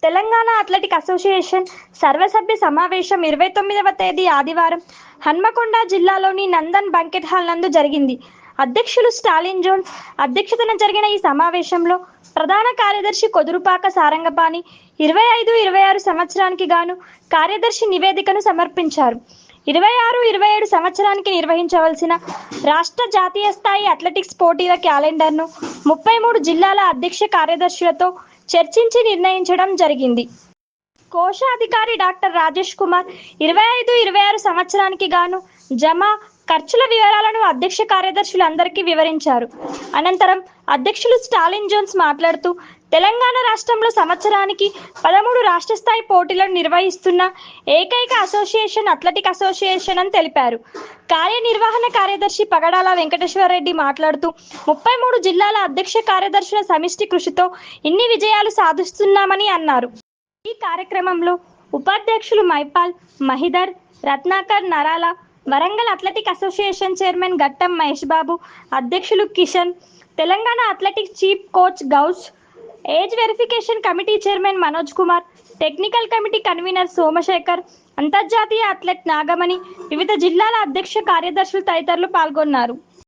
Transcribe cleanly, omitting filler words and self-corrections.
Telangana athletic association సర్వసభ్య సమావేశం 29వ తేదీ ఆదివారం హన్మకొండ జిల్లాలోని నందన్ బంకెట్ హాల్ నందు జరిగింది. అధ్యక్షులు స్టాలిన్ జోన్స్ అధ్యక్షతన జరిగిన ఈ సమావేశంలో ప్రధాన కార్యదర్శి కొదురుపాక సారంగపాణి 25-26 సంవత్సరానికి గాను కార్యదర్శి నివేదికను సమర్పించారు. 26-27 సంవత్సరానికి నిర్వహించవలసిన రాష్ట్ర జాతీయ స్థాయి అథ్లెటిక్స్ పోటీల క్యాలెండర్ను 33 జిల్లాల అధ్యక్ష కార్యదర్శులతో చర్చించి నిర్ణయించడం జరిగింది. కోశాధికారి డాక్టర్ రాజేష్ కుమార్ 25-26 సంవత్సరానికి గాను జమ ఖర్చుల వివరాలను అధ్యక్ష కార్యదర్శులందరికీ వివరించారు. అనంతరం అధ్యక్షులు స్టాలిన్ జోన్స్ మాట్లాడుతూ తెలంగాణ రాష్ట్రంలో సంవత్సరానికి 13 రాష్ట్ర స్థాయి పోటీలను నిర్వహిస్తున్న ఏకైక అసోసియేషన్ అథ్లెటిక్ అసోసియేషన్ అని తెలిపారు. కార్యనిర్వహణ కార్యదర్శి పగడాల వెంకటేశ్వరరెడ్డి మాట్లాడుతూ 33 జిల్లాల అధ్యక్ష కార్యదర్శుల సమిష్టి కృషితో ఇన్ని విజయాలు సాధిస్తున్నామని అన్నారు. ఈ కార్యక్రమంలో ఉపాధ్యక్షులు Mypal, Mahidhar, Ratnakar, Narala, Warangal athletic association chairman Gattam Mahesh Babu, అధ్యక్షులు Kishan, Telangana athletics chief coach Gous, age verification committee chairman Manoj Kumar, technical committee convener Somashekar, అంతర్జాతీయ అథ్లెట్ నాగమణి, వివిధ జిల్లాల అధ్యక్ష కార్యదర్శులు తదితరులు పాల్గొన్నారు.